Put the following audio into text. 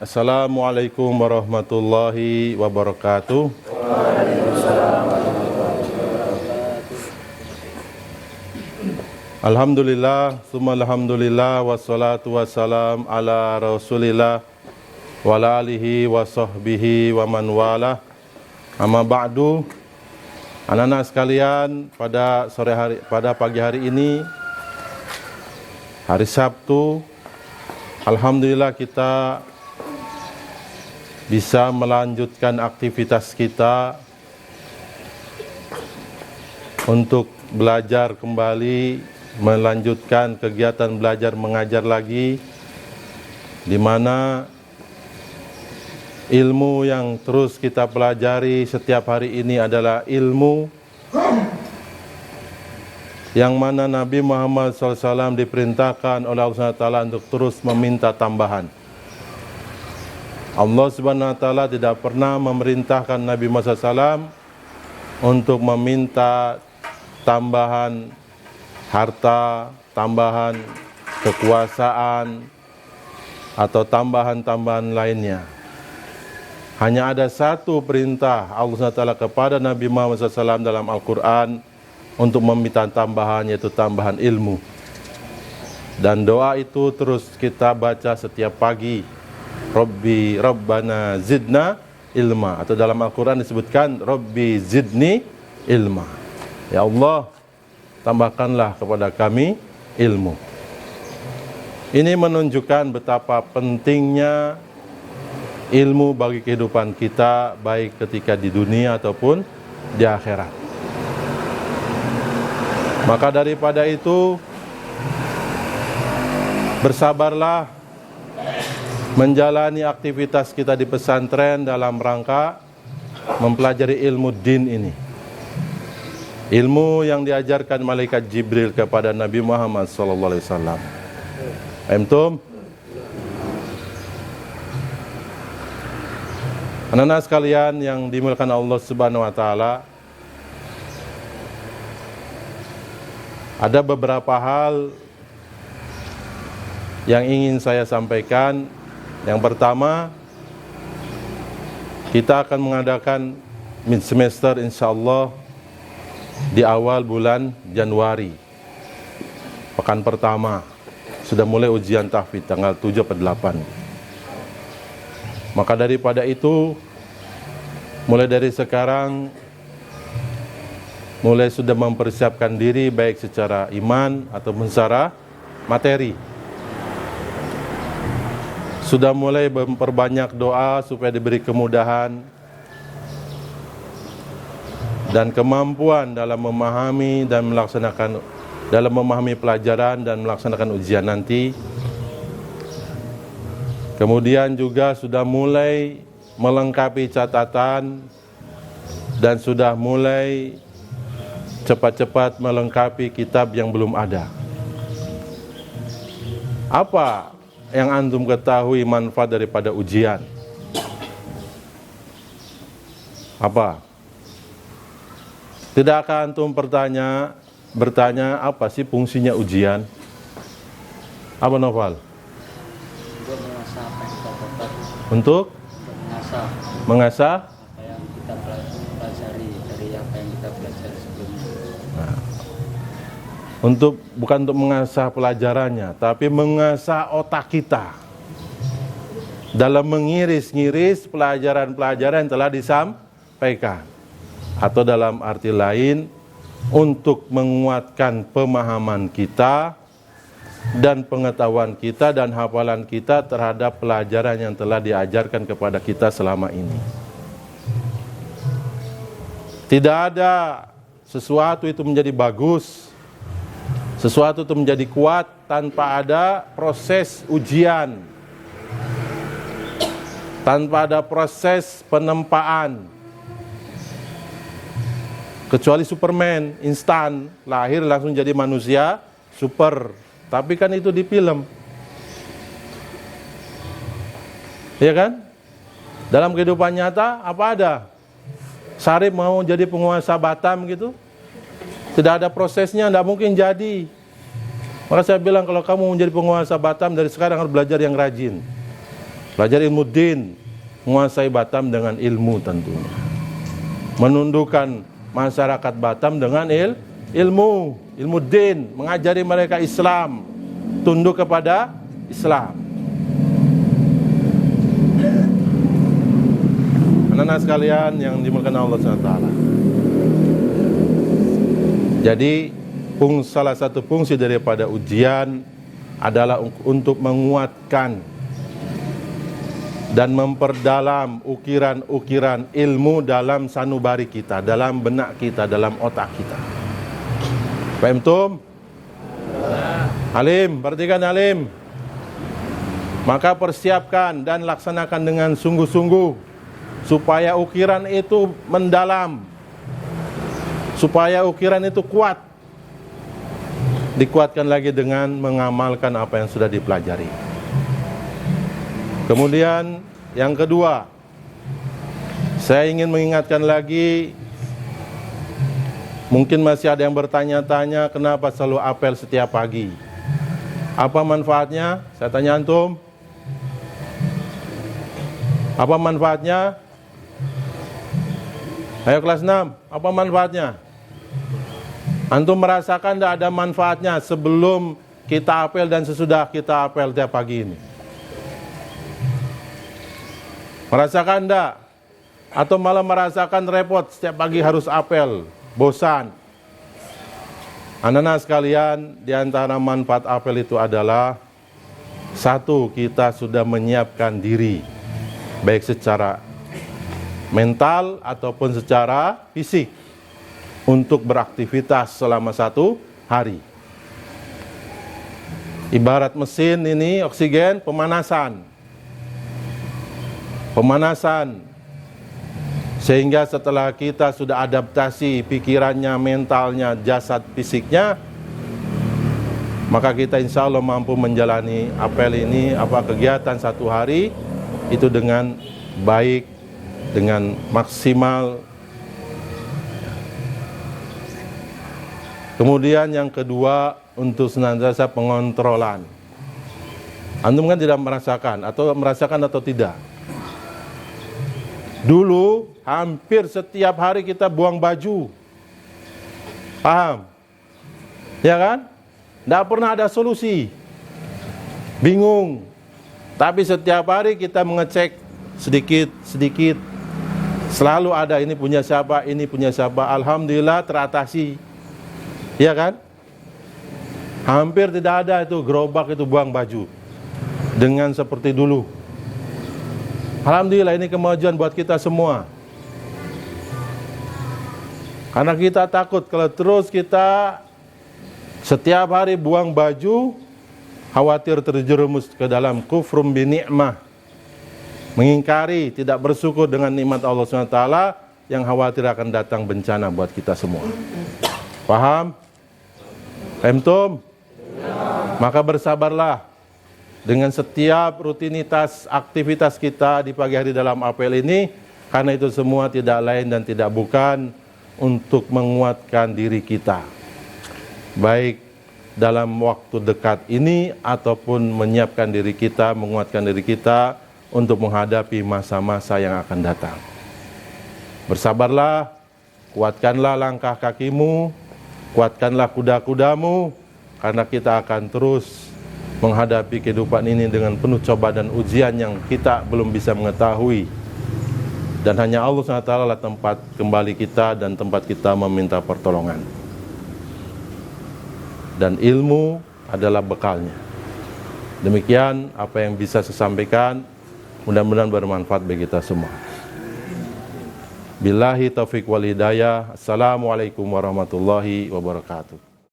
Assalamualaikum warahmatullahi wabarakatuh. Alhamdulillah, summa alhamdulillah, wassalatu wassalam ala rasulillah wa ala alihi wa sahbihi wa man wala. Amma ba'du. Anak-anak sekalian, pada pagi hari ini, hari Sabtu, alhamdulillah kita bisa melanjutkan aktivitas kita untuk belajar kembali, melanjutkan kegiatan belajar mengajar lagi, di mana ilmu yang terus kita pelajari setiap hari ini adalah ilmu yang mana Nabi Muhammad SAW diperintahkan oleh Allah SWT untuk terus meminta tambahan. Allah Subhanahu wa Ta'ala tidak pernah memerintahkan Nabi Muhammad SAW untuk meminta tambahan harta, tambahan kekuasaan, atau tambahan-tambahan lainnya. Hanya ada satu perintah Allah SWT kepada Nabi Muhammad SAW dalam Al-Quran untuk meminta tambahan, yaitu tambahan ilmu. Dan doa itu terus kita baca setiap pagi. Rabbana zidna ilma, atau dalam Al-Quran disebutkan Rabbi zidni ilma. Ya Allah, tambahkanlah kepada kami ilmu. Ini menunjukkan betapa pentingnya ilmu bagi kehidupan kita, baik ketika di dunia ataupun di akhirat. Maka daripada itu, bersabarlah menjalani aktivitas kita di pesantren dalam rangka mempelajari ilmu din ini. Ilmu yang diajarkan malaikat Jibril kepada Nabi Muhammad SAW. Antum? Anak-anak sekalian yang dimuliakan Allah Subhanahu wa Ta'ala, ada beberapa hal yang ingin saya sampaikan. Yang pertama, kita akan mengadakan mid semester insyaallah di awal bulan Januari. Pekan pertama sudah mulai ujian tahfidz tanggal 7 atau 8. Maka daripada itu, mulai dari sekarang mulai sudah mempersiapkan diri baik secara iman ataupun secara materi. Sudah mulai memperbanyak doa supaya diberi kemudahan dan kemampuan dalam memahami dan memahami pelajaran dan melaksanakan ujian nanti. Kemudian juga sudah mulai melengkapi catatan dan sudah mulai cepat-cepat melengkapi kitab yang belum ada. Apa yang antum ketahui manfaat daripada ujian? Apa? Tidakkah antum bertanya apa sih fungsinya ujian? Apa Noval? Untuk mengasah apa yang kita dapat. Untuk mengasah Apa yang kita pelajari dari apa yang kita pelajari sebelumnya. Bukan untuk mengasah pelajarannya, tapi mengasah otak kita dalam mengiris-ngiris pelajaran-pelajaran yang telah disampaikan, atau dalam arti lain untuk menguatkan pemahaman kita dan pengetahuan kita dan hafalan kita terhadap pelajaran yang telah diajarkan kepada kita selama ini. Tidak ada sesuatu itu menjadi bagus, sesuatu itu menjadi kuat tanpa ada proses ujian, tanpa ada proses penempaan. Kecuali Superman, instan, lahir langsung jadi manusia super. Tapi kan itu di film, ya kan? Dalam kehidupan nyata apa ada? Sarip mau jadi penguasa Batam gitu, tidak ada prosesnya, tidak mungkin jadi. Maka saya bilang kalau kamu menjadi penguasa Batam, dari sekarang harus belajar yang rajin. belajar ilmu din, menguasai Batam dengan ilmu tentunya. Menundukkan masyarakat Batam dengan ilmu din, mengajari mereka Islam, tunduk kepada Islam. Anak-anak sekalian yang dimuliakan Allah SWT. Jadi salah satu fungsi daripada ujian adalah untuk menguatkan dan memperdalam ukiran-ukiran ilmu dalam sanubari kita, dalam benak kita, dalam otak kita. Paham tum? Alim, perhatikan alim. Maka persiapkan dan laksanakan dengan sungguh-sungguh supaya ukiran itu mendalam, supaya ukiran itu kuat. Dikuatkan lagi dengan mengamalkan apa yang sudah dipelajari. Kemudian yang kedua, saya ingin mengingatkan lagi, mungkin masih ada yang bertanya-tanya kenapa selalu apel setiap pagi. Apa manfaatnya? Saya tanya antum. Apa manfaatnya? Ayo kelas 6, apa manfaatnya? Antum merasakan tidak ada manfaatnya sebelum kita apel dan sesudah kita apel tiap pagi ini? Merasakan tidak? Atau malah merasakan repot setiap pagi harus apel, bosan? Anak-anak sekalian, di antara manfaat apel itu adalah satu, kita sudah menyiapkan diri, baik secara mental ataupun secara fisik, untuk beraktivitas selama satu hari. Ibarat mesin ini oksigen, pemanasan. Sehingga setelah kita sudah adaptasi pikirannya, mentalnya, jasad fisiknya, maka kita insya Allah mampu menjalani apel ini, kegiatan satu hari itu dengan baik, dengan maksimal. Kemudian yang kedua, untuk senantiasa pengontrolan. Antum kan tidak merasakan atau tidak? Dulu hampir setiap hari kita buang baju. Paham? Ya kan? Tidak pernah ada solusi. Bingung. Tapi setiap hari kita mengecek sedikit. Selalu ada ini punya siapa. Alhamdulillah teratasi. Iya kan? Hampir tidak ada itu gerobak itu buang baju dengan seperti dulu. Alhamdulillah, ini kemajuan buat kita semua. Karena kita takut kalau terus kita setiap hari buang baju, khawatir terjerumus ke dalam kufrum bi ni'mah, mengingkari, tidak bersyukur dengan nikmat Allah SWT, yang khawatir akan datang bencana buat kita semua. Paham? Paham? Maka bersabarlah dengan setiap rutinitas aktivitas kita di pagi hari dalam apel ini, karena itu semua tidak lain dan tidak bukan untuk menguatkan diri kita, baik dalam waktu dekat ini ataupun menyiapkan diri kita, menguatkan diri kita untuk menghadapi masa-masa yang akan datang. Bersabarlah, kuatkanlah langkah kakimu, kuatkanlah kuda-kudamu, karena kita akan terus menghadapi kehidupan ini dengan penuh cobaan dan ujian yang kita belum bisa mengetahui. Dan hanya Allah SWT lah tempat kembali kita dan tempat kita meminta pertolongan. Dan ilmu adalah bekalnya. Demikian apa yang bisa saya sampaikan, mudah-mudahan bermanfaat bagi kita semua. Billahi taufiq wal hidayah. Assalamualaikum warahmatullahi wabarakatuh.